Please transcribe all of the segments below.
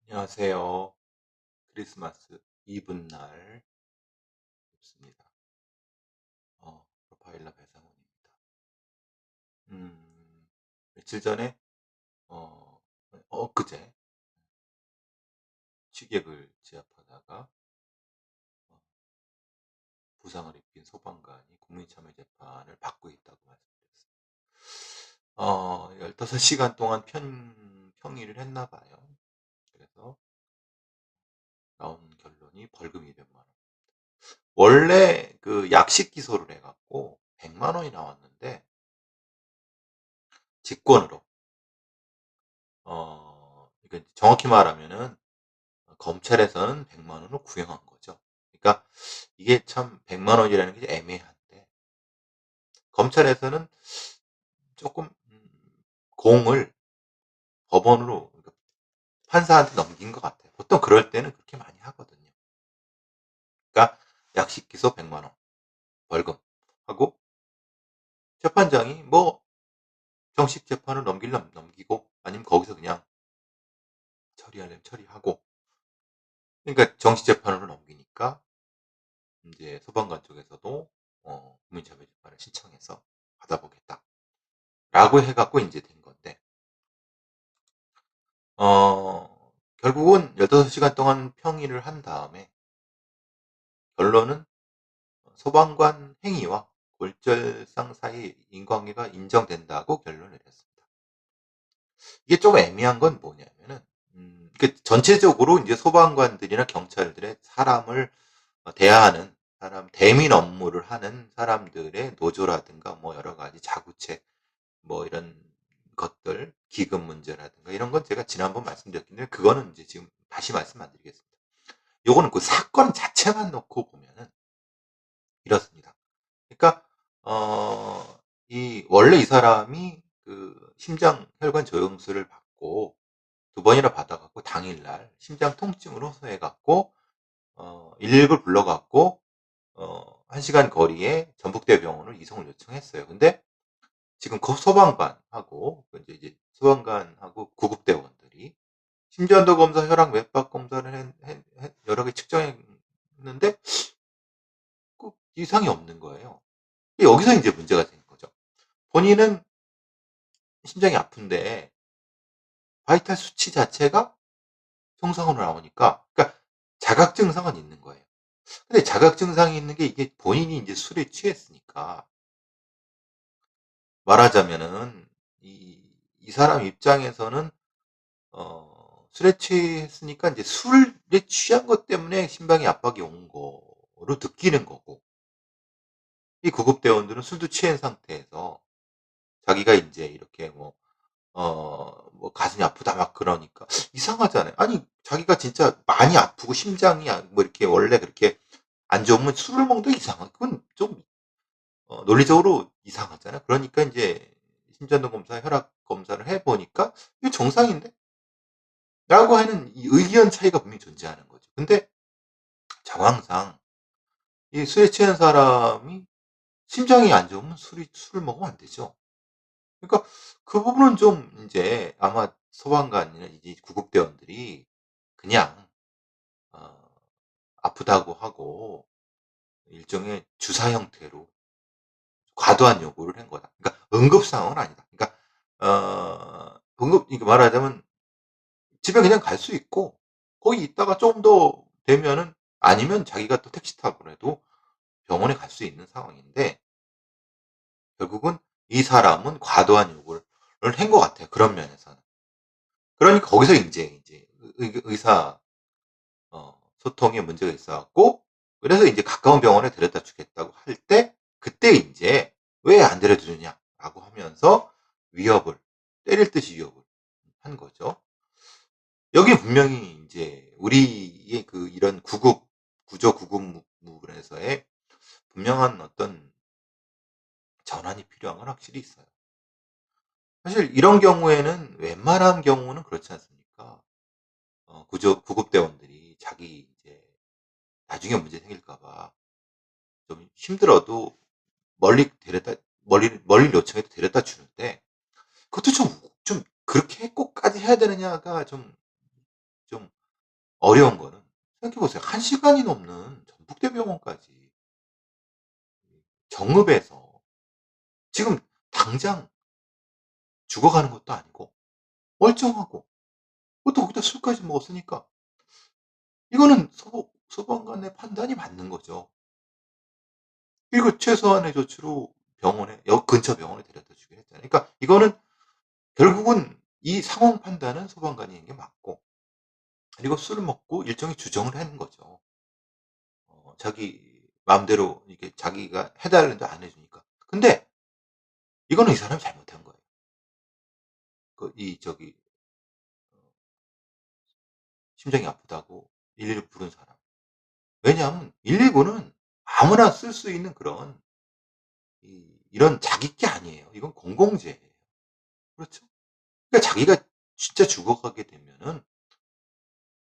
안녕하세요. 크리스마스 이브날 뵙습니다. 프로파일러 배상훈입니다. 며칠 전에 어 엊그제 취객을 제압하다가 어 부상을 입힌 소방관이 국민참여재판을 받고 있다고 말씀드렸어요. 15시간 동안 평의를 했나 봐요. 그래서 나온 결론이 벌금 200만 원. 원래 그 약식 기소를 해 갖고 100만 원이 나왔는데 직권으로 그러니까 정확히 말하면은 검찰에서는 100만 원을 구형한 거죠. 그러니까 이게 참 100만 원이라는 게 애매한데 검찰에서는 조금 공을 법원으로 그러니까 판사한테 넘긴 것 같아요. 보통 그럴 때는 그렇게 많이 하거든요. 그러니까 약식 기소 100만 원 벌금 하고 재판장이 뭐 정식 재판을 넘기려면 넘기고 아니면 거기서 그냥 처리하려면 처리하고 그러니까 정식 재판으로 넘기니까 인제 소방관 쪽에서도 국민참여재판을 신청해서 받아보겠다라고 해 갖고 인제 된 건데 결국은 15시간 동안 평의를 한 다음에 결론은 소방관 행위와 골절상 사이 인과관계가 인정된다고 결론을 내렸습니다. 이게 좀 애매한 건 뭐냐면은 이게 전체적으로 인제 소방관들이나 경찰들의 사람을 대하는 사람 대민 업무를 하는 사람들의 노조라든가 뭐 여러 가지 자구책 뭐 이런 것들 기금 문제라든가 이런 건 제가 지난번 말씀드렸기 때문에 그거는 인제 지금 다시 말씀 안 드리겠습니다. 요거는 그 사건 자체만 놓고 보면은 이렇습니다. 그러니까 원래 이 사람이 그 심장 혈관 조영술을 받고 2번이나 받아 갖고 당일날 심장 통증으로 호소해 갖고 119를 불러 갖고 1 시간 거리에 전북대병원을 이송을 요청했어요. 근데 지금 그 소방관하고 그 이제 소방관하고 구급대원들이 심전도 검사, 혈압 맥박 검사를 했 여러 개 측정했는데 그 이상이 없는 거예요. 여기서 인제 문제가 되는 거죠. 본인은 심장이 아픈데 바이탈 수치 자체가 정상으로 나오니까 그러니까 자각 증상은 있는 거예요. 근데 자각 증상이 있는 게 이게 본인이 인제 술에 취했으니까 말하자면은 이 사람 입장에서는 술에 취했으니까 인제 술에 취한 것 때문에 심장에 압박이 온 거로 느끼는 거고 이 구급대원들은 술도 취한 상태에서 자기가 인제 이렇게 뭐 가슴이 아프다 막 그러니까 이상하잖아요. 아니 자기가 진짜 많이 아프고 심장이 뭐 이렇게 원래 그렇게 안 좋으면 술을 먹는 게 이상하 그건 좀 논리적으로 이상하잖아요. 그러니까 인제 심전도 검사, 혈압 검사를 해 보니까 '이거 정상인데?' 라고 하는 이 의견 차이가 분명히 존재하는 거죠. 근데 정황상 이 술에 취한 사람이 심장이 안 좋으면 술을 먹으면 안 되죠. 그러니까 그 부분은 좀 인제 아마 소방관이나 이제 구급대원들이 그냥 어 아프다고 하고 일종의 주사 형태로 과도한 요구를 한 거다. 그러니까 응급 상황은 아니다. 그러니까 응급 이렇게 말하자면 집에 그냥 갈 수 있고 거기 있다가 좀 더 되면은 아니면 자기가 또 택시 타고라도 병원에 갈 수 있는 상황인데 결국은 이 사람은 과도한 요구를 한 것 같아요, 그런 면에서는. 그러니까 거기서 인제 의사 소통에 문제가 있어 갖고 그래서 인제 가까운 병원에 데려다 주겠다고 할 때 그때 인제 "왜 안 데려다 주냐."라고 하면서 위협을 때릴 듯이 위협을 한 거죠. 여기에 분명히 인제 우리의 그 이런 구조 구급물에서의 분명한 어떤 전환이 필요한 건 확실히 있어요. 사실 이런 경우에는 웬만한 경우는 그렇지 않습니까? 구급대원들이 자기 이제 나중에 문제 생길까 봐 좀 힘들어도 멀리 데려다 멀리 요청해도 데려다 주는데 그것도 좀 그렇게 꼭까지 해야 되느냐가 좀 어려운 거는 생각해 보세요. 1 시간이 넘는 전북대병원까지 정읍에서 지금 당장 죽어가는 것도 아니고 멀쩡하고 또 거기다 술까지 먹었으니까 이거는 소방관의 판단이 맞는 거죠. 그리고 최소한의 조치로 병원에 근처 병원에 데려다 주긴 했잖아요. 그러니까 이거는 결국은 이 상황 판단은 소방관이 하는 게 맞고, 그리고 술을 먹고 일종의 주정을 하는 거죠. 자기 마음대로 이렇게 자기가 해 달라는데 안 해 주니까. 근데 이거는 이 사람이 잘못한 거예요. 이 저기 심장이 아프다고 119 부른 사람. 왜냐하면 119는 아무나 쓸 수 있는 그런 이런 자기 게 아니에요. 이건 공공재예요. 그렇죠? 그러니까 자기가 진짜 죽어가게 되면은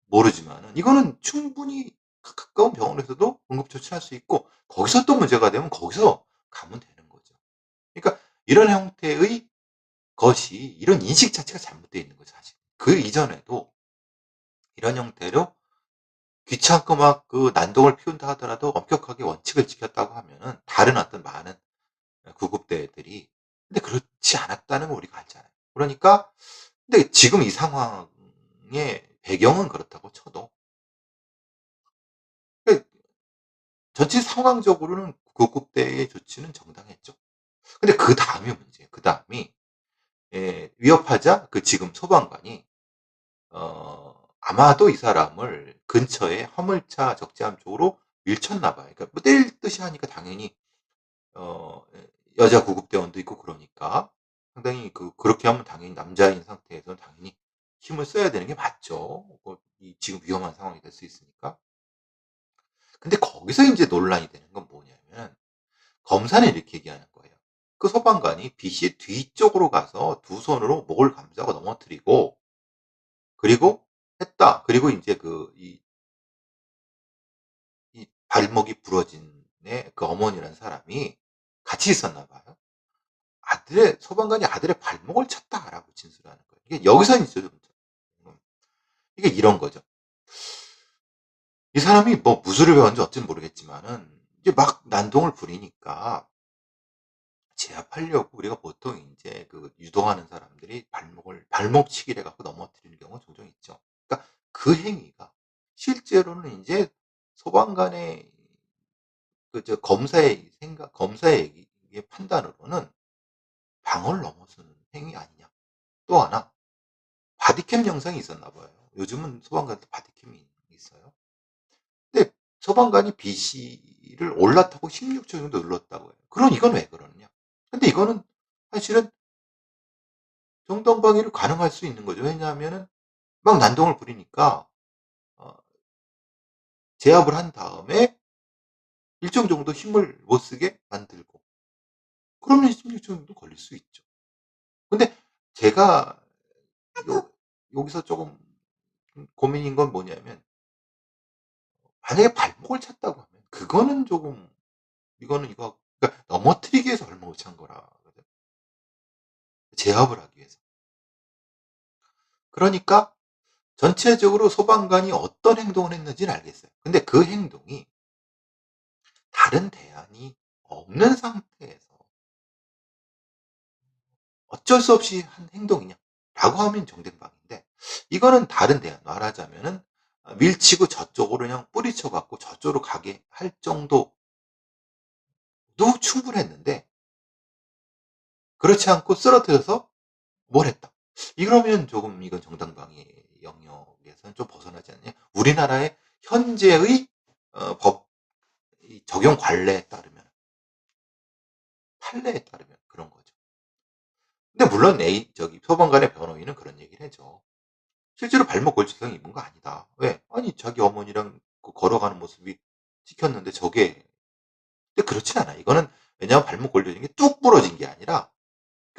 모르지만은 이거는 충분히 가까운 병원에서도 응급처치할 수 있고, 거기서 또 문제가 되면 거기서 가면 되는 거죠. 그러니까 이런 형태의 것이, 이런 인식 자체가 잘못되어 있는 거죠, 사실. 그 이전에도 이런 형태로 귀찮고 막 난동을 피운다 하더라도 엄격하게 원칙을 지켰다고 하면은 다른 어떤 많은 구급대들이, 근데 그렇지 않았다는 걸 우리가 알잖아요. 그러니까 근데 지금 이 상황의 배경은 그렇다고 쳐도 그 전체 상황적으로는 구급대의 조치는 정당했죠. 근데 그다음이 문제예요. 그다음이 위협하자 지금 소방관이 아마도 이 사람을 근처에 화물차 적재함 쪽으로 밀쳤나 봐요. 그러니까 뭐 때릴 듯이 하니까 당연히 어 여자 구급대원도 있고 그러니까 상당히 그렇게 하면 당연히 남자인 상태에서는 당연히 힘을 써야 되는 게 맞죠. 이 지금 위험한 상황이 될 수 있으니까. 근데 거기서 인제 논란이 되는 건 뭐냐면, 검사는 이렇게 얘기하는 거예요. 그 소방관이 B 씨의 뒤쪽으로 가서 두 손으로 목을 감싸고 넘어뜨리고 그리고 했다. 그리고 인제 이 발목이 부러진 어머니라는 사람이 같이 있었나 봐요. 소방관이 아들의 발목을 쳤다라고 진술하는 거예요. 이게 여기서 인제 좀 이게 이런 거죠. 이 사람이 뭐 무술을 배웠는지 어찌는 모르겠지만은 이제 막 난동을 부리니까 제압하려고 우리가 보통 인제 유도하는 사람들이 발목치기를 해 갖고 넘어뜨리는 경우가 종종 있죠. 그러니까 그 행위가 실제로는 인제 소방관의 검사의 판단으로는 방어를 넘어서는 행위 아니냐. 또 하나, 바디캠 영상이 있었나 봐요. 요즘은 소방관도 바디캠이 있어요. 근데 소방관이 B 씨를 올라타고 16초 정도 눌렀다고 해요. 그럼 이건 왜 그러느냐. 근데 이거는 사실은 정당방위로 가능할 수 있는 거죠. 왜냐하면은 막 난동을 부리니까 어 제압을 한 다음에 일정 정도 힘을 못 쓰게 만들고, 그러면 16초 정도 걸릴 수 있죠. 근데 제가 요 여기서 조금 고민인 건 뭐냐면, 만약에 발목을 찼다고 하면 그거는 조금, 이거 그러니까 넘어뜨리기 위해서 발목을 찬 거라거든. 제압을 하기 위해서. 그러니까 전체적으로 소방관이 어떤 행동을 했는지는 알겠어요. 근데 그 행동이 다른 대안이 없는 상태에서 어쩔 수 없이 한 행동이냐라고 하면 정쟁방인데, 이거는 다른 대안, 말하자면은 밀치고 저쪽으로 그냥 뿌리쳐 갖고 저쪽으로 가게 할 정도도 충분했는데, 그렇지 않고 쓰러뜨려서 뭘 했다. 이러면 조금 이건 정당방위 영역에서는 좀 벗어나지 않냐. 우리나라의 현재의 법 적용 관례에 따르면, 판례에 따르면 그런 거죠. 근데 물론 소방관의 변호인은 그런 얘기를 해죠. 실제로 발목 골절상 입은 거 아니다. 왜? 아니 자기 어머니랑 걸어가는 모습이 찍혔는데 저게, 근데 그렇진 않아. 이거는 왜냐하면 발목 골절인 게 뚝 부러진 게 아니라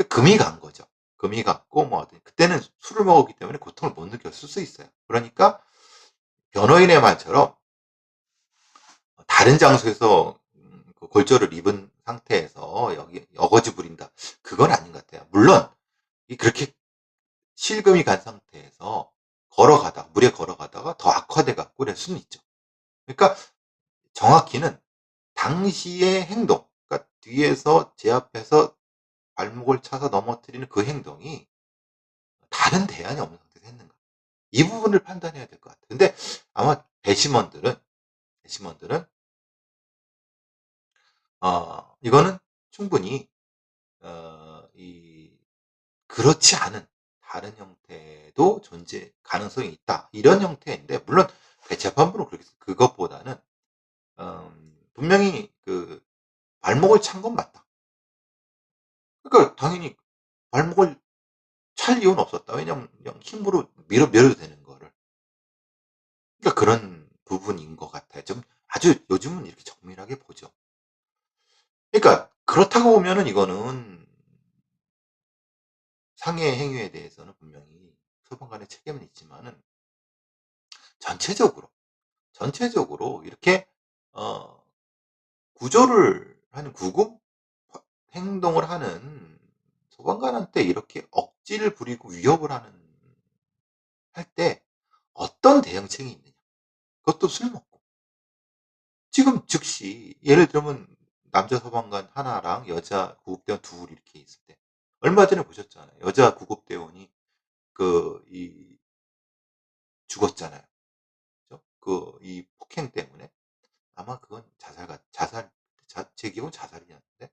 금이 간 거죠. 금이 갔고 뭐 그때는 술을 먹었기 때문에 고통을 못 느꼈을 수 있어요. 그러니까 변호인의 말처럼 다른 장소에서 골절을 입은 상태에서 여기 어거지 부린다. 그건 아닌 것 같아요. 물론 그렇게 실금이 간 상태에서 물에 걸어가다가 더 악화돼 갖고 그럴 수는 있죠. 그러니까 정확히는 당시의 행동, 그러니까 뒤에서 제 앞에서 발목을 차서 넘어뜨리는 그 행동이 다른 대안이 없는 상태에서 했는가. 이 부분을 판단해야 될 것 같아요. 근데 아마 배심원들은 이거는 충분히 이 그렇지 않은 다른 형태도 존재 가능성이 있다. 이런 형태인데 물론 재판부는 그것보다는 분명히 그 발목을 찬 건 맞다. 그러니까 당연히 발목을 찰 이유는 없었다. 왜냐하면 그냥 힘으로 밀어도 되는 거를. 그러니까 그런 부분인 것 같아요. 좀 아주 요즘은 이렇게 정밀하게 보죠. 그러니까 그렇다고 보면은 이거는 상해 행위에 대해서는 분명히 소방관의 책임은 있지만은 전체적으로, 전체적으로 이렇게 어 구조를 하는 구급 행동을 하는 소방관한테 이렇게 억지를 부리고 위협을 할 때 어떤 대응책이 있느냐. 그것도 술 먹고. 지금 즉시 예를 들면 남자 소방관 하나랑 여자 구급대원 둘 이렇게 있을 때 얼마 전에 보셨잖아요. 여자 구급대원이 이 죽었잖아요. 그죠? 이 폭행 때문에. 아마 그건 제 기억은 자살이었는데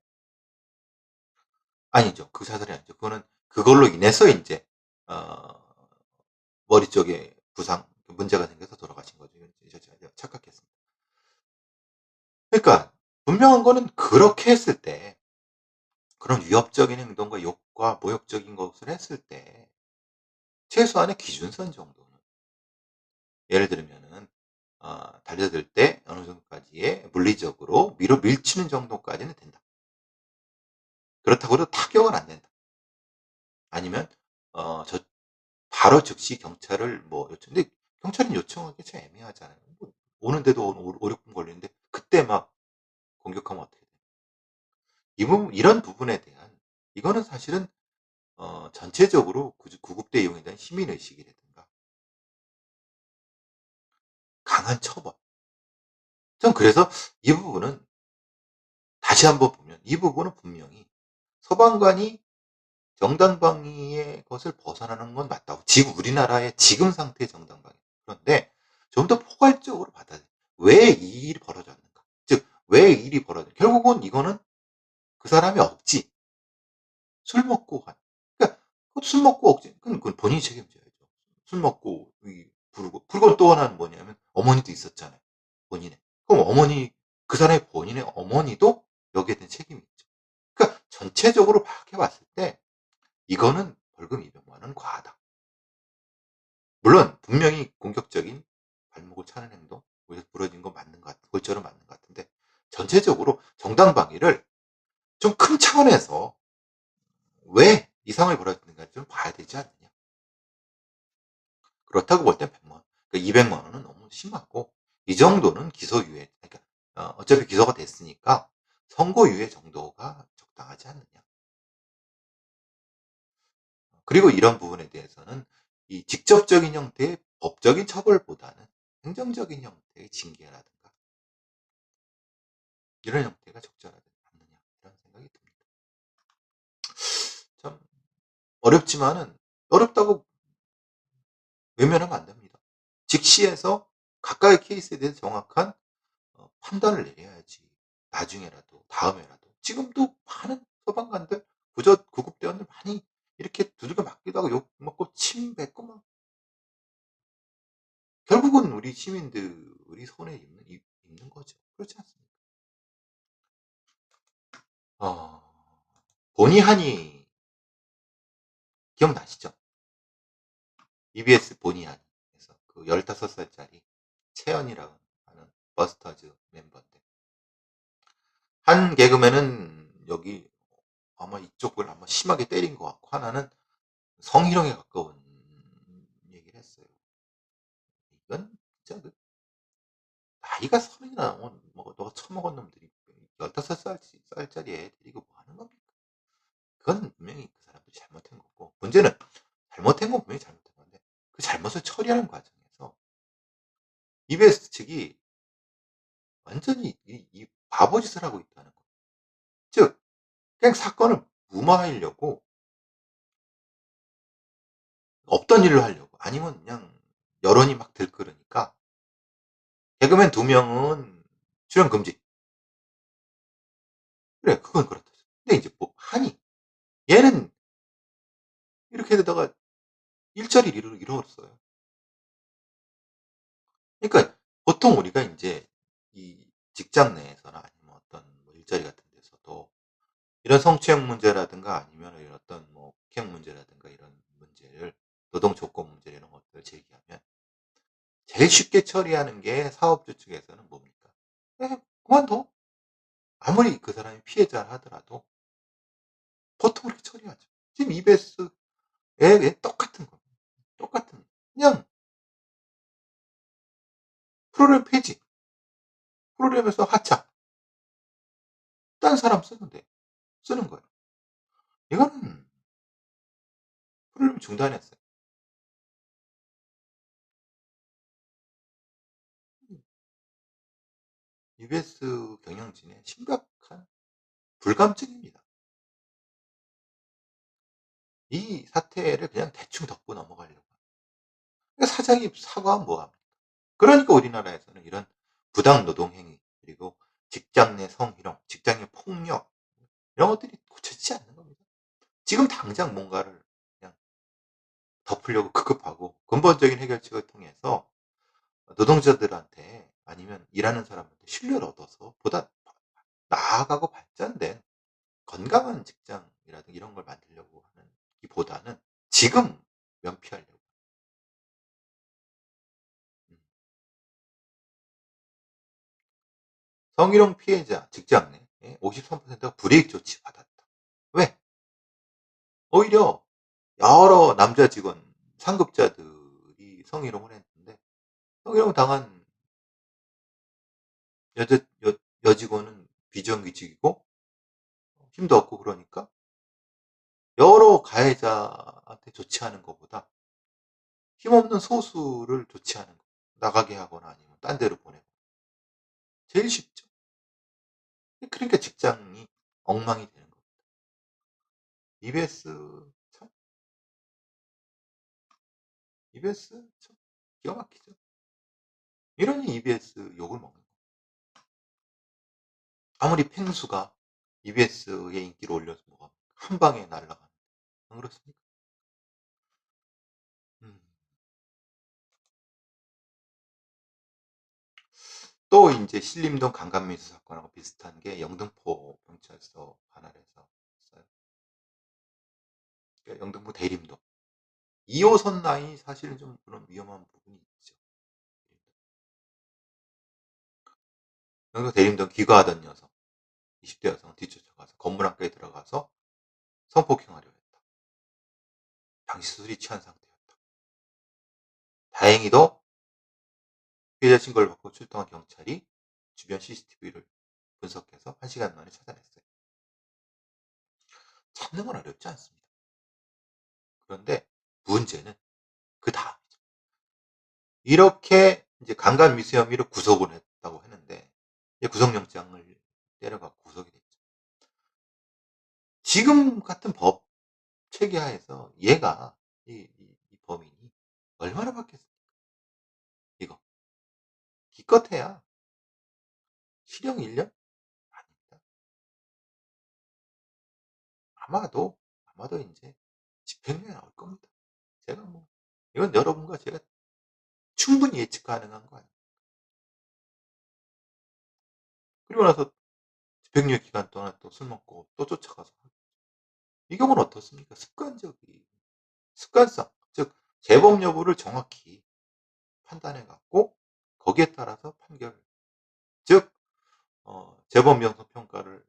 아니죠. 그 자살이 아니죠. 그거는 그걸로 인해서 인제 어 머리 쪽에 문제가 생겨서 돌아가신 거죠. 제가 착각했습니다. 그러니까 분명한 거는 그렇게 했을 때 그런 위협적인 행동과 욕과 모욕적인 것을 했을 때 최소한의 기준선 정도는 예를 들면은 달려들 때 어느 정도까지의 물리적으로 밀치는 정도까지는 된다. 그렇다고 해도 타격은 안 된다. 아니면 저 바로 즉시 경찰을 뭐 근데 경찰은 요청하기 참 애매하잖아요. 뭐 오는데도 5-6분 걸리는데 그때 막 공격하면 어떻게 돼요. 이런 부분에 대한 이거는 사실은 전체적으로 구급대 이용에 대한 시민 의식이라든가 강한 처벌. 전 그래서 이 부분은 다시 한번 보면 이 부분은 분명히 소방관이 정당방위의 것을 벗어나는 건 맞다고. 우리나라의 지금 상태의 정당방위. 그런데 좀 더 포괄적으로 받아들여 왜 이 일이 벌어졌는가. 즉 왜 이 일이 벌어졌는가. 결국은 이거는 그 사람의 억지. 술 먹고 그러니까 술 먹고 억지 그건 본인이 책임져야죠. 술 먹고 부르고 그리고 또 하나는 뭐냐면 어머니도 있었잖아요, 본인의. 그럼 그 사람의 본인의 어머니도 여기에 대한 책임이 있죠. 그러니까 전체적으로 파악해 봤을 때 이거는 벌금 200만 원은 과하다. 물론 분명히 공격적인 발목을 차는 행동, 부러진 건 맞는 것 골절은 맞는 것 같은데 전체적으로 정당방위를 좀 큰 차원에서 왜 이 상황이 벌어졌는가 좀 봐야 되지 않느냐. 그렇다고 볼 땐 100만 원. 그러니까 200만 원은 너무 심하고 이 정도는 기소유예 그러니까 어차피 기소가 됐으니까 선고유예 정도가 적당하지 않느냐. 그리고 이런 부분에 대해서는 이 직접적인 형태의 법적인 처벌보다는 행정적인 형태의 징계라든가 이런 형태가 적절하지 않느냐 이런 생각이 듭니다. 참 어렵지만은 어렵다고 외면하면 안 됩니다. 직시해서 각각의 케이스에 대해서 정확한 판단을 내려야지. 나중에라도 다음에라도. 지금도 많은 소방관들 구급대원들 많이 이렇게 두들겨 맞기도 하고 욕 먹고 침 뱉고 막 결국은 우리 시민들이 손해 입는 거죠. 그렇지 않습니까? 어 보니 하니 기억나시죠? EBS 보니 하니에서 그 15 살짜리 채연이라고 하는 버스터즈 멤버인데 한 개그맨은 여기 아마 이쪽을 아마 심하게 때린 것 같고 하나는 성희롱에 가까운 얘기를 했어요. 이건 진짜 나이가 30이나 뭐 너가 처먹은 놈들이 15 살짜리 애들이 이거 뭐 하는 겁니까? 그건 분명히 그 사람들이 잘못한 거고 문제는 잘못한 건 분명히 잘못한 건데 그 잘못을 처리하는 과정에서 EBS 측이 완전히 이 바보짓을 하고 있다는 거. 즉 그냥 사건을 무마하려고 없던 일을 하려고 아니면 그냥 여론이 막 들끓으니까 개그맨 2명은 출연 금지. 그래 그건 그렇다. 근데 인제 뭐 하니 얘는 이렇게 되다가 일자리를 잃었어요. 그러니까 보통 우리가 인제 이 직장 내에서나 아니면 어떤 뭐 일자리 같은 데서도 이런 성추행 문제라든가 아니면 이런 어떤 뭐 폭행 문제라든가 이런 문제를 노동 조건 문제 이런 것들을 제기하면 제일 쉽게 처리하는 게 사업주 측에서는 뭡니까? "에 그만둬." 아무리 그 사람이 피해자라 하더라도 보통 그렇게 처리하죠. 지금 EBS에 똑같은 겁니다. 똑같은 그냥 프로그램 폐지, 프로그램에서 하차, 딴 사람 쓰면 돼. 쓰는 거예요. 이거는 프로그램 중단했어요. EBS 경영진의 심각한 불감증입니다. 이 사태를 그냥 대충 덮고 넘어가려고. 그러니까 사장이 사과하면 뭐 합니까? 그러니까 우리나라에서는 이런 부당 노동 행위 그리고 직장 내 성희롱, 직장 내 폭력 이런 것들이 고쳐지지 않는 겁니다. 지금 당장 뭔가를 그냥 덮으려고 급급하고 근본적인 해결책을 통해서 노동자들한테 아니면 일하는 사람한테 신뢰를 얻어서 보다 나아가고 발전된 건강한 직장이라든가 이런 걸 만들려고 하는 보다는 지금 면피하려고. 음. 성희롱 피해자 직장 내에 53%가 불이익 조치 받았다. 왜? 오히려 여러 남자 직원 상급자들이 성희롱을 했는데 성희롱 당한 여자 여직원은 비정규직이고 힘도 없고 그러니까 여러 가해자한테 조치하는 것보다 힘없는 소수를 조치하는 거. 나가게 하거나 아니면 딴 데로 보내고. 제일 쉽죠. 그러니까 직장이 엉망이 되는 겁니다. EBS 참 EBS 참 기가 막히죠. 이러니 EBS 욕을 먹는 거예요. 아무리 펭수가 EBS의 인기를 올려서 뭐가 한 방에 날아가는 안 그렇습니까? 음. 또 인제 신림동 강간미수 사건하고 비슷한 게 영등포 경찰서 관할에서 있어요. 그러니까 영등포 대림동. 2 호선 라인이 사실은 좀 그런 위험한 부분이 있죠. 영등포 대림동 귀가하던 여성, 20대 여성을 뒤쫓아가서 건물 안까지 들어가서 성폭행하려 했다. 당시 술이 취한 상태였다. 다행히도 피해자 신고를 받고 출동한 경찰이 주변 CCTV를 분석해서 1 시간 만에 찾아냈어요. 찾는 건 어렵지 않습니다. 그런데 문제는 그다음이죠. 이렇게 이제 강간 미수 혐의로 구속을 했다고 했는데 이제 구속영장을 때려갖고 구속이 됐죠. 지금 같은 법 체계 하에서 얘가 이 범인이 얼마나 받겠습니까 이거. 기껏해야 실형 1 년? 아닙니다. 아마도 인제 집행유예 나올 겁니다. 제가 뭐 이건 여러분과 제가 충분히 예측 가능한 거 아니에요. 그리고 나서 집행유예 기간 동안 또 술 먹고 또 쫓아가서 이 경우는 어떻습니까? 습관성 즉 재범 여부를 정확히 판단해 갖고 거기에 따라서 판결 즉 재범 명성 평가를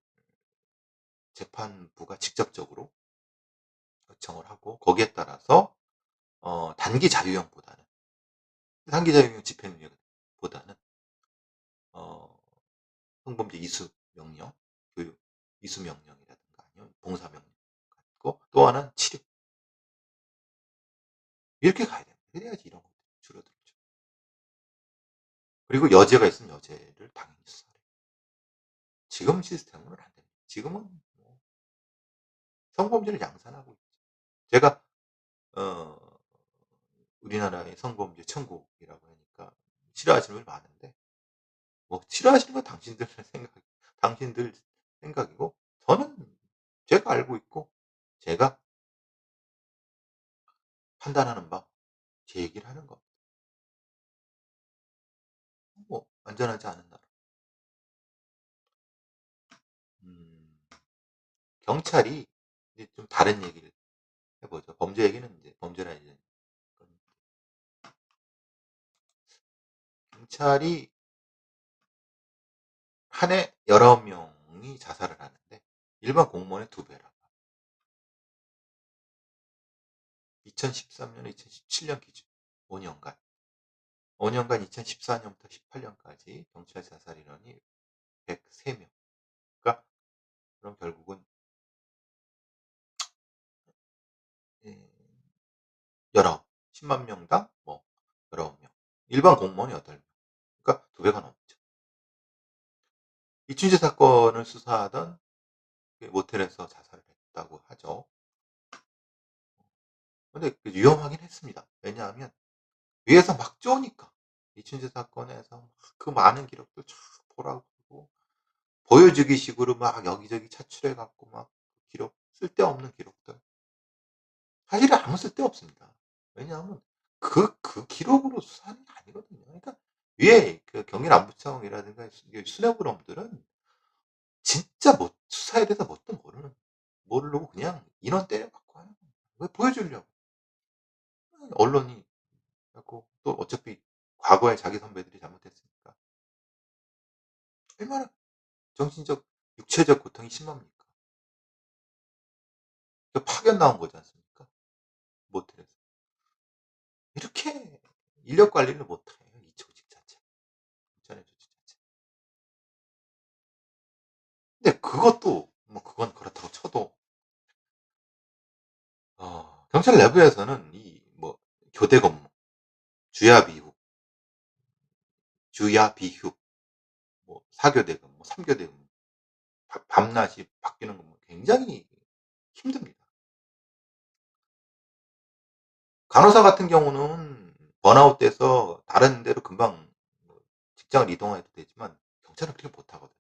재판부가 직접적으로 요청을 하고 거기에 따라서 단기 자유형보다는 단기 자유형 집행유예보다는 어 성범죄 이수 명령, 교육 이수 명령이라든가 아니면 봉사 명령 갖고 또 하나는 치료 이렇게 가야 됩니다. 해야지 이런 것들이 줄어들죠. 그리고 여죄가 있으면 여죄를 당연히 수사해요. 지금 시스템으로는 안 됩니다. 지금은 뭐 성범죄를 양산하고 있죠. 제가 어 우리나라의 성범죄 천국이라고 하니까 싫어하시는 분이 많은데 뭐 싫어하시는 건 당신들 당신들 생각이고 저는 제가 알고 있고 제가 판단하는 바 제 얘기를 하는 겁니다. 뭐 안전하지 않은 나라. 음 경찰이 이제 좀 다른 얘기를 해 보죠. 범죄 얘기는 인제 범죄나 이제 그런 경찰이 한 해 여러 명이 자살을 하는데 일반 공무원의 2 배라고. 2013 년에 2017년 기준 5 년간. 5 년간 2014 년부터 18 년까지 경찰 자살 인원이 103 명. 그러니까 그럼 결국은 예 19 10만 명당 뭐 19 명. 일반 공무원이 8 명. 그러니까 2 배가 넘죠. 이춘재 사건을 수사하던 그 모텔에서 자살을 했다고 하죠. 근데 그 위험하긴 했습니다. 왜냐하면 위에서 막 쪼니까. 이춘재 사건에서 막 그 많은 기록들 쫙 보라고 그러고 보여주기 식으로 막 여기저기 차출해 갖고 막 기록 쓸데없는 기록들. 사실은 아무 쓸데없습니다. 왜냐하면 그 기록으로 수사하는 게 아니거든요. 그러니까 위에 그 경기남부청이라든가 이게 수뇌부놈들은 진짜 뭐 수사에 대해서 뭣도 모르고 그냥 인원 때려 갖고 하는 거예요. 왜 보여주려고. 언론이 갖고 또 어차피 과거에 자기 선배들이 잘못했으니까 얼마나 정신적, 육체적 고통이 심합니까? 그 파견 나온 거지 않습니까? 모텔에서. 이렇게 인력 관리를 못해요, 이 조직 자체가. 경찰의 조직 자체가. 근데 그것도 뭐 그건 그렇다고 쳐도 경찰 내부에서는 이 뭐 교대 근무, 주야 비후, 주야 비휴, 뭐 4 교대 근무, 3 교대 근무, 밤낮이 바뀌는 건 뭐 굉장히 힘듭니다. 간호사 같은 경우는 번아웃 돼서 다른 데로 금방 뭐 직장을 이동해도 되지만 경찰은 그렇게 못하거든요.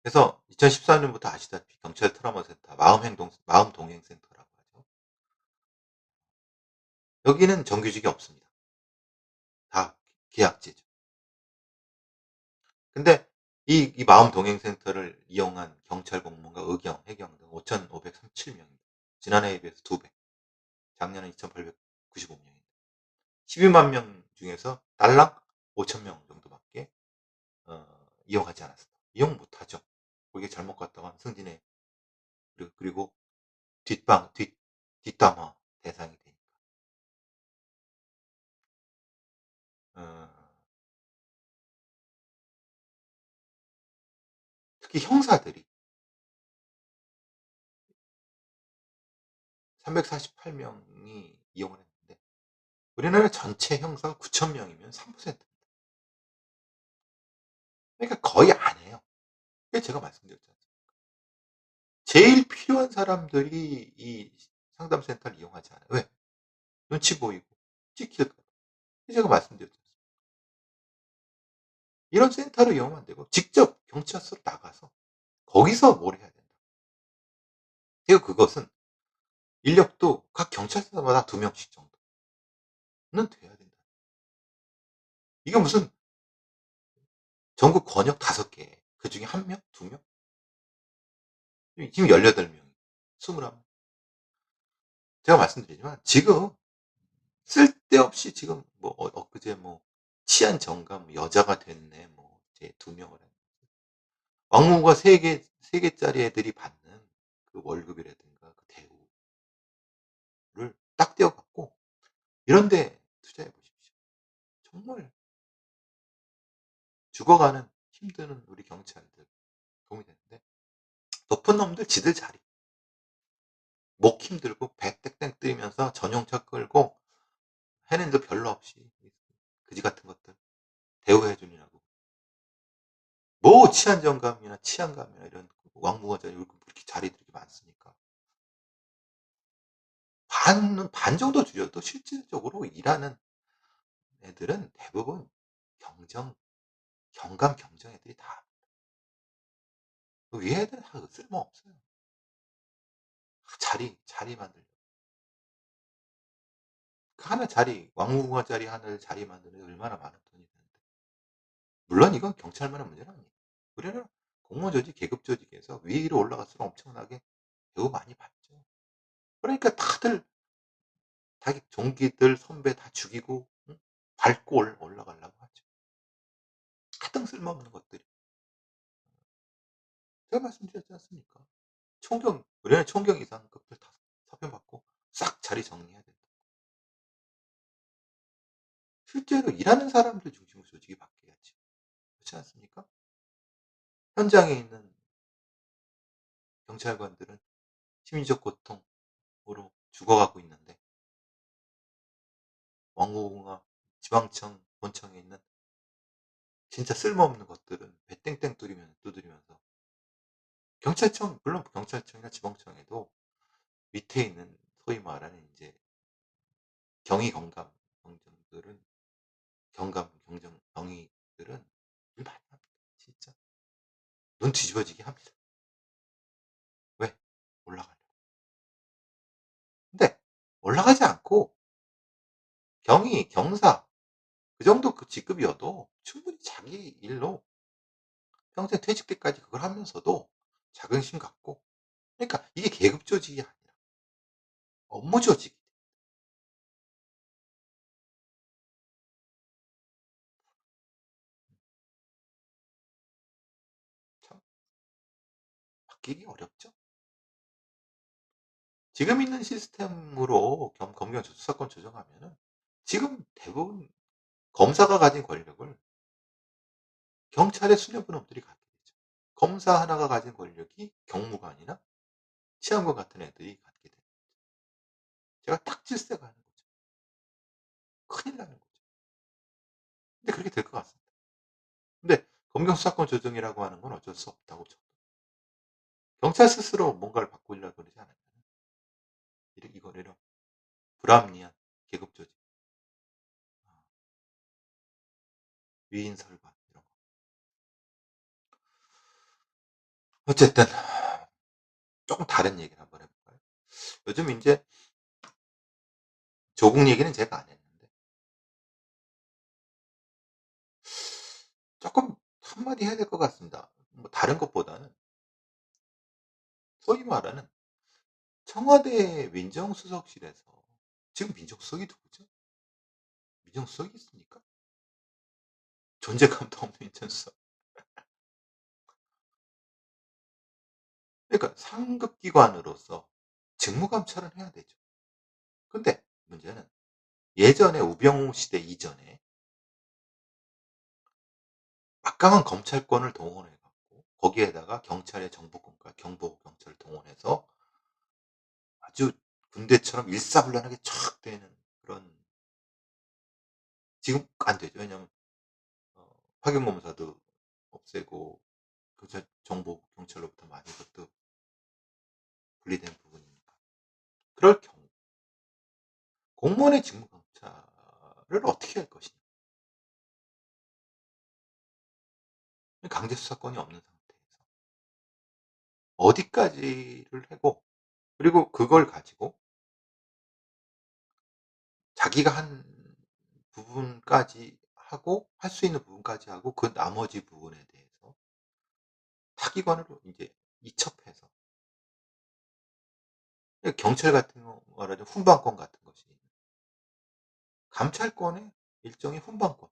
그래서 2014 년부터 아시다시피 경찰 트라우마 센터 마음 동행 센터라고 하죠. 여기는 정규직이 없습니다. 다 계약제죠. 근데 이 마음 동행 센터를 이용한 경찰 공무원과 의경, 해경 등 5,537 명입니다. 지난해에 비해서 2 배. 작년에 2,895 명입니다. 12만 명 중에서 딸랑 5천 명 정도밖에 이용하지 않았습니다. 이용 못 하죠. 거기에 잘못 갔다가 승진에 그리고 뒷방 뒷 뒷담화 대상이 되니까. 어 특히 형사들이 348 명이 이용을 했는데 우리나라 전체 형사가 9천 명이면 3%. 그러니까 거의 안 해요. 그게 제가 말씀드렸잖아요. 제일 필요한 사람들이 이 상담센터를 이용하지 않아요. 왜? 눈치 보이고 찍힐까 봐. 제가 말씀드렸잖아요. 이런 센터를 이용하면 안 되고 직접 경찰서로 나가서 거기서 뭘 해야 된다. 그리고 그것은 인력도 각 경찰서마다 2 명씩 정도는 돼야 된다. 이게 무슨 전국 권역 5 개, 그중에 1 명, 2 명? 지금 18 명이 21 명. 제가 말씀드리지만 지금 쓸데없이 지금 뭐 엊그제 뭐 치안 정감 여자가 됐네 뭐 이제 2 명을 했네. 왕모가 3 개짜리 애들이 받는 그 월급이라든가 그 대우를 딱 떼어 갖고 이런 데 투자해 보십시오. 정말 죽어가는 힘드는 우리 경찰들 도움이 되는데 높은 놈들 지들 자리. 목 힘들고 배 땡땡 뛰면서 전용차 끌고 해는데 별로 없이 그지 같은 것들 대우해 주느라고. 뭐 치안정감이나 치안감이나 이런 왕궁어자리 그렇게 자리들이 많으니까. 반 정도 줄여도 실질적으로 일하는 애들은 대부분 경정 경감 경정 애들이 다 그 위에 애들은 다 쓸모없어요. 자리 만들려고. 그 하나 자리 왕궁어자리 하나를 자리 만드는데 얼마나 많은 돈이 드는데. 물론 이건 경찰만의 문제는 아니에요. 우리는 공무원 조직, 계급 조직에서 위로 올라갈수록 엄청나게 대우 많이 받죠. 그러니까 다들 자기 동기들 선배 다 죽이고 밟고 올라가려고 하죠. 하등 쓸모없는 것들이. 제가 말씀드렸지 않습니까? 우리는 총경 이상급들 다 사표받고 싹 자리 정리해야 된다. 실제로 일하는 사람들 중심으로 조직이 바뀌어야지. 그렇지 않습니까? 현장에 있는 경찰관들은 심리적 고통으로 죽어가고 있는데 왕고공화 지방청 본청에 있는 진짜 쓸모없는 것들은 배 땡땡 두드리면서 경찰청 물론 경찰청이나 지방청에도 밑에 있는 소위 말하는 인제 경위 경감 경정들은 경감 경정 경위들은 일 많이 합니다. 진짜. 눈 뒤집어지게 합니다. 왜? 올라가려고. 근데 올라가지 않고 경위, 경사 그 정도 그 직급이어도 충분히 자기 일로 평생 퇴직 때까지 그걸 하면서도 자긍심 갖고 그러니까 이게 계급 조직이 아니라 업무 조직이 참 바뀌기 어렵죠. 지금 있는 시스템으로 검경 수사권 조정하면은 지금 대부분 검사가 가진 권력을 경찰의 수뇌부놈들이 갖게 되죠. 검사 하나가 가진 권력이 경무관이나 치안관 같은 애들이 갖게 돼요. 제가 딱 질색하는 거죠. 큰일 나는 거죠. 근데 그렇게 될 것 같습니다. 근데 검경 수사권 조정이라고 하는 건 어쩔 수 없다고 저도. 경찰 스스로 뭔가를 바꾸려고 그러지 않아요. 이거를 불합리한 계급 조직, 위인 설관 이런 거. 어쨌든 조금 다른 얘기를 한번 해 볼까요? 요즘 인제 조국 얘기는 제가 안 했는데 쪼끔 한마디 해야 될 것 같습니다. 뭐 다른 것보다는 소위 말하는 청와대 민정수석실에서 지금 민정수석이 누구죠? 민정수석이 있습니까? 존재감도 없는 민정수석. 그러니까 상급 기관으로서 직무 감찰은 해야 되죠. 근데 문제는 예전에 우병우 시대 이전에 막강한 검찰권을 동원해 갖고 거기에다가 경찰의 정보권과 경보 경찰을 동원해서 아주 군대처럼 일사불란하게 촥 되는 그런 지금 안 되죠. 왜냐하면 파견검사도 없애고 경찰 정보 경찰로부터 많이 그것도 분리된 부분이니까. 그럴 경우 공무원의 직무 감찰을 어떻게 할 것이냐. 강제 수사권이 없는 상태에서 어디까지를 하고 그리고 그걸 가지고 자기가 한 부분까지 하고 할 수 있는 부분까지 하고 그 나머지 부분에 대해서 타기관으로 인제 이첩해서 경찰 같은 거 말하자면 훈방권 같은 것이 감찰권의 일종의 훈방권.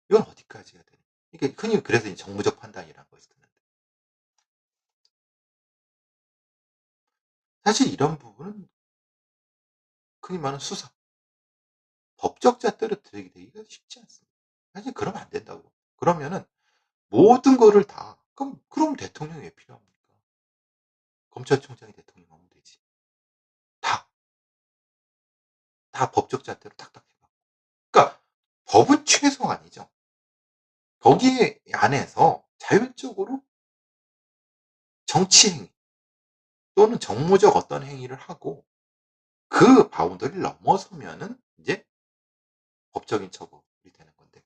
이건 어디까지 해야 되는 이게 흔히 그래서 이 정무적 판단이라는 걸 쓰는데 사실 이런 부분은 흔히 말하는 수사, 법적 잣대로 들이대기가 쉽지 않습니다. 사실 그러면 안 된다고. 그러면은 모든 거를 다 그럼 대통령이 왜 필요합니까? 검찰총장이 대통령하면 되지. 다 법적 잣대로 탁탁 해 갖고. 그러니까 법은 최소한이죠. 거기에 안에서 자율적으로 정치 행위 또는 정무적 어떤 행위를 하고 그 바운더리를 넘어서면은 인제 법적인 처벌이 되는 건데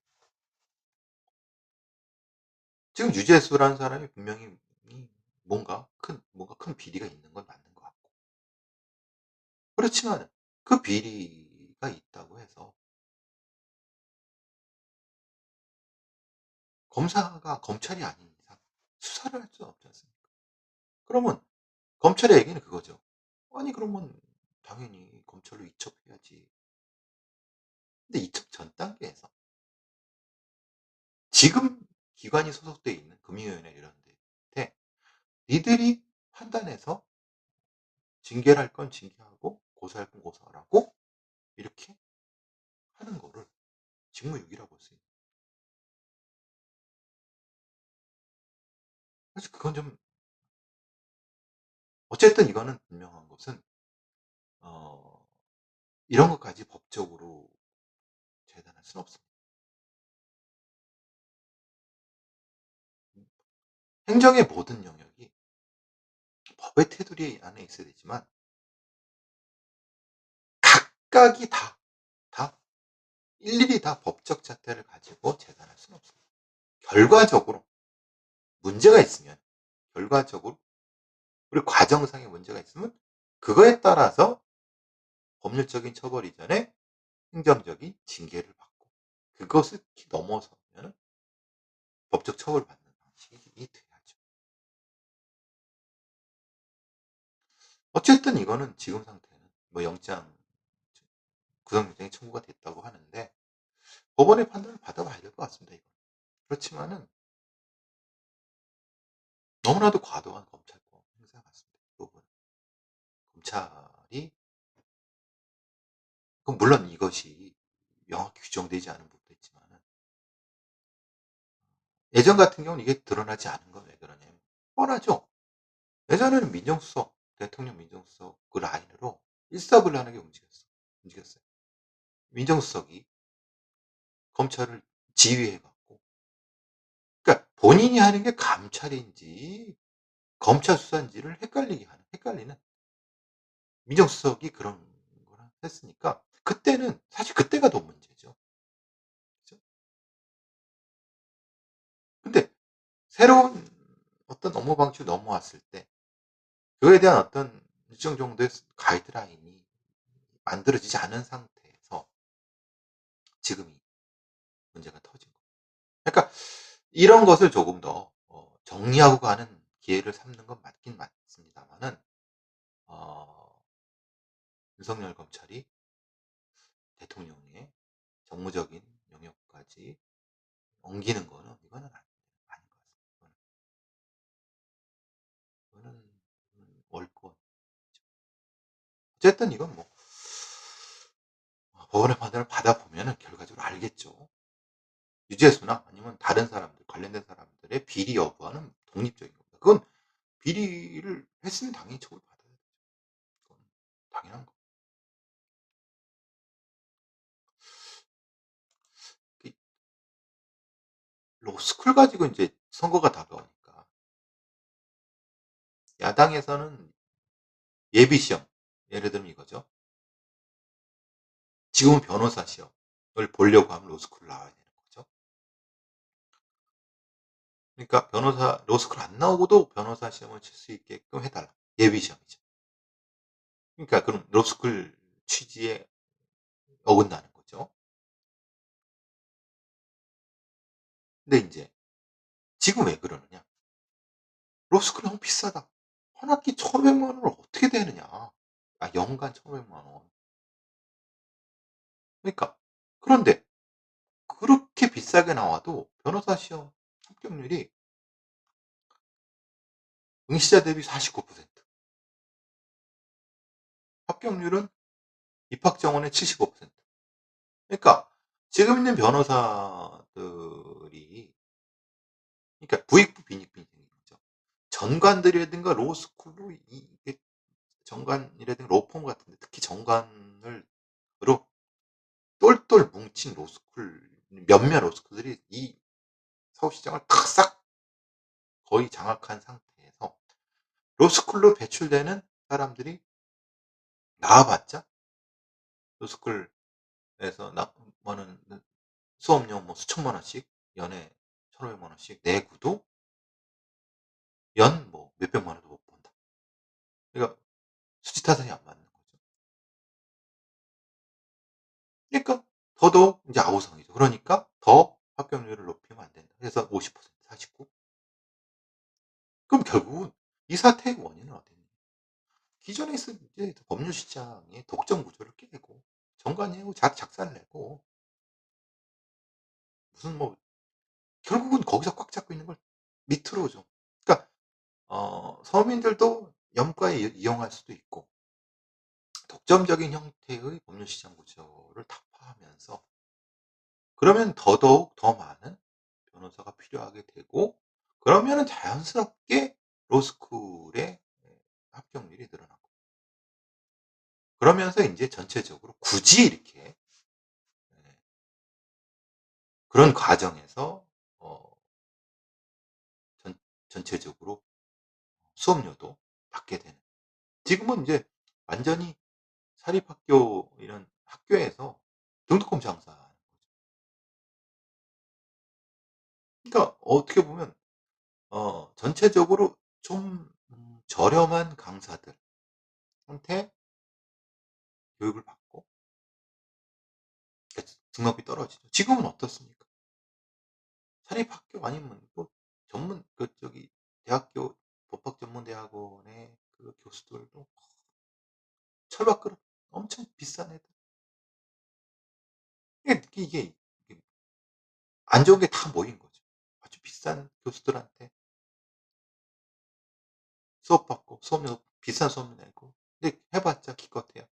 지금 유재수라는 사람이 분명히 뭔가 큰 비리가 있는 건 맞는 것 같고 그렇지만 그 비리가 있다고 해서 검사가 검찰이 아닌 이상 수사를 할 수는 없지 않습니까? 그러면 검찰의 얘기는 그거죠. 아니 그러면 당연히 검찰로 이첩해야지. 근데 이첩 전 단계에서 지금 기관이 소속돼 있는 금융위원회 이런 데한테 니들이 판단해서 징계를 할 건 징계하고 고소할 건 고소하라고 이렇게 하는 거를 직무유기라고 볼 수 있는 사실 그건 좀 어쨌든 이거는 분명한 것은 어 이런 것까지 법적으로 재단할 수는 없습니다. 행정의 모든 영역이 법의 테두리 안에 있어야 되지만 각각이 다 일일이 다 법적 잣대를 가지고 재단할 수는 없습니다. 결과적으로 문제가 있으면 결과적으로 그리고 과정상의 문제가 있으면 그거에 따라서 법률적인 처벌 이전에 행정적인 징계를 받고 그것을 넘어서면은 법적 처벌을 받는 방식이 돼야죠. 어쨌든 이거는 지금 상태는 뭐 영장 구속영장이 청구가 됐다고 하는데 법원의 판단을 받아봐야 될 것 같습니다. 이건. 그렇지만은 너무나도 과도한 검찰권 행사 같습니다. 이 부분은. 검찰이 물론 이것이 명확히 규정되지 않은 부분도 있지만은 예전 같은 경우는 이게 드러나지 않은 건 왜 그러냐면 뻔하죠. 예전에는 민정수석, 대통령 민정수석 그 라인으로 일사불란하게 움직였어요. 민정수석이 검찰을 지휘해 갖고 그러니까 본인이 하는 게 감찰인지 검찰 수사인지를 헷갈리는 민정수석이 그런 걸 했으니까 그때는 사실 그때가 더 문제죠. 그죠? 근데 새로운 어떤 업무 방식으로 넘어왔을 때 그거에 대한 어떤 일정 정도의 가이드라인이 만들어지지 않은 상태에서 지금 이 문제가 터진 거예요. 그러니까 이런 것을 조금 더 정리하고 가는 기회를 삼는 건 맞긴 맞습니다만은 어 윤석열 검찰이 대통령의 정무적인 영역까지 옮기는 거는 이거는 아닌 것 같습니다. 이거는 옳고 어쨌든 이건 뭐 법원의 판단을 받아보면은 결과적으로 알겠죠. 유죄수나 아니면 다른 사람들 관련된 사람들의 비리 여부와는 독립적인 겁니다. 그건 비리를 했으면 당연히 처벌받아야 되죠. 그건 당연한 거. 그 로스쿨 가지고 인제 선거가 다가오니까 야당에서는 예비 시험 예를 들면 이거죠. 지금은 변호사 시험을 보려고 하면 로스쿨을 나와야 되는 거죠. 그러니까 변호사 로스쿨 안 나오고도 변호사 시험을 칠 수 있게끔 해 달라. 예비 시험이죠. 그러니까 그럼 로스쿨 취지에 어긋나는 거죠. 근데 인제 지금 왜 그러느냐. 로스쿨 너무 비싸다. 한 학기 1,500만 원을 어떻게 대느냐. 연간 1,500만 원. 그러니까 그런데 그렇게 비싸게 나와도 변호사 시험 합격률이 응시자 대비 49% 합격률은 입학 정원의 75% 그러니까 지금 있는 변호사들이 그러니까 부익부 빈익빈이 생긴 거죠. 전관들이라든가 로스쿨로 이게 정관이라든가 로펌 같은 데 특히 정관을 똘똘 뭉친 로스쿨 몇몇 로스쿨들이 이 서울시장을 탁 싹 거의 장악한 상태에서 로스쿨로 배출되는 사람들이 나와 봤자 로스쿨에서 나오는 수업료 뭐 수천만 원씩 연에 1,500만 원씩 내고도 연 뭐 몇백만 원도 못 번다. 그러니까 수지타산이 안 맞는 거죠. 그러니까 더더욱 인제 아우성이죠. 그러니까 더 합격률을 높이면 안 된다. 그래서 50% 49. 그럼 결국은 이 사태의 원인은 어딨냐. 기존에 있던 이제 법률시장의 독점 구조를 깨고 정관예우 작사를 내고 무슨 뭐 결국은 거기서 꽉 잡고 있는 걸 밑으로 좀 그러니까 서민들도 염가에 이용할 수도 있고 독점적인 형태의 법률시장 구조를 타파하면서 그러면 더더욱 더 많은 변호사가 필요하게 되고 그러면은 자연스럽게 로스쿨의 합격률이 늘어나고 그러면서 인제 전체적으로 굳이 이렇게 예 그런 과정에서 어 전 전체적으로 수업료도 받게 되는 지금은 인제 완전히 사립학교 이런 학교에서 등록금 장사하는 거죠. 그러니까 어떻게 보면 전체적으로 좀 저렴한 강사들한테 교육을 받고 그러니까 등록이 떨어지죠. 지금은 어떻습니까? 사립학교 아니면 뭐 전문 대학교 법학전문대학원의 그 교수들도 철밥그릇 엄청 비싼 애들 이게 안 좋은 게 다 모인 거죠. 아주 비싼 교수들한테 수업받고 수업료 비싼 수업료 내고 근데 해 봤자 기껏해야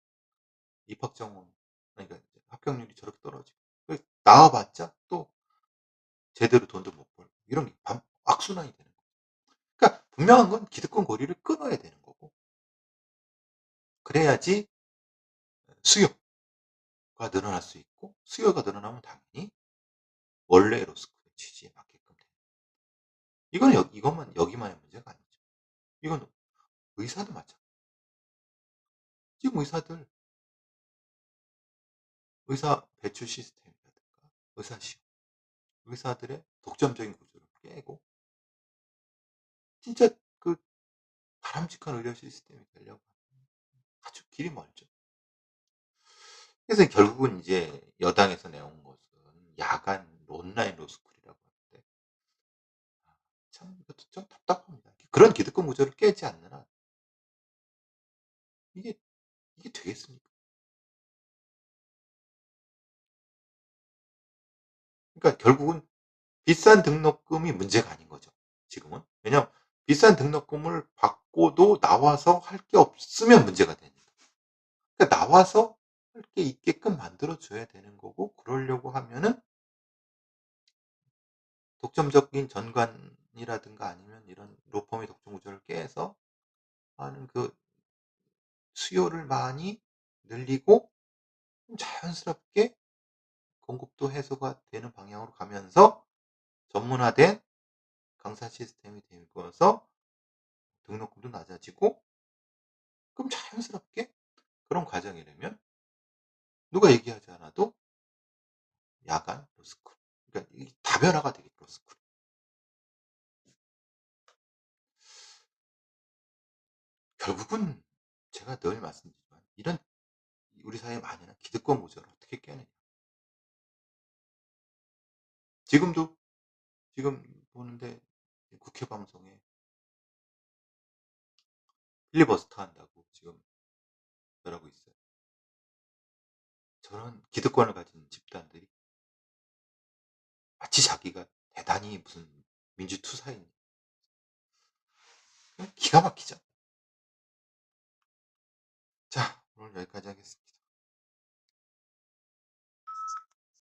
입학 정원 그러니까 이제 합격률이 저렇게 떨어지고 나와 봤자 또 제대로 돈도 못 벌고 이런 게 반 악순환이 되는 거죠. 그러니까 분명한 건 기득권 고리를 끊어야 되는 거고 그래야지 수요가 늘어날 수 있고 수요가 늘어나면 당연히 원래 로스쿨의 취지에 맞게끔 돼요. 이거는 이것만 여기만의 문제가 아니죠. 이건 의사도 마찬가지예요. 지금 의사 배출 시스템이라든가 의사 시험, 의사들의 독점적인 구조를 깨고 진짜 그 바람직한 의료 시스템이 되려고 하면 아주 길이 멀죠. 그래서 결국은 이제 여당에서 내온 것은 야간 온라인 로스쿨이라고 하는데 참 이것도 좀 답답합니다. 그런 기득권 구조를 깨지 않는 한 이게 이게 되겠습니까? 그러니까 결국은 비싼 등록금이 문제가 아닌 거죠 지금은. 왜냐하면 비싼 등록금을 받고도 나와서 할 게 없으면 문제가 되니까. 그러니까 나와서 할 게 있게끔 만들어 줘야 되는 거고 그러려고 하면은 독점적인 전관이라든가 아니면 이런 로펌의 독점 구조를 깨서 하는 그 수요를 많이 늘리고 좀 자연스럽게 공급도 해소가 되는 방향으로 가면서 전문화된 강사 시스템이 되면서 등록금도 낮아지고 그럼 자연스럽게 그런 과정이라면 누가 얘기하지 않아도 야간 로스쿨 그러니까 이 다변화가 되겠죠 로스쿨. 결국은 제가 늘 말씀드리지만 이런 우리 사회에 만연한 기득권 구조를 어떻게 깨느냐. 지금도 지금 보는데 국회 방송에 필리버스터 한다고 지금 저러고 있어요. 저런 기득권을 가진 집단들이 마치 자기가 대단히 무슨 민주투사인 기가 막히죠. 자 오늘 여기까지 하겠습니다.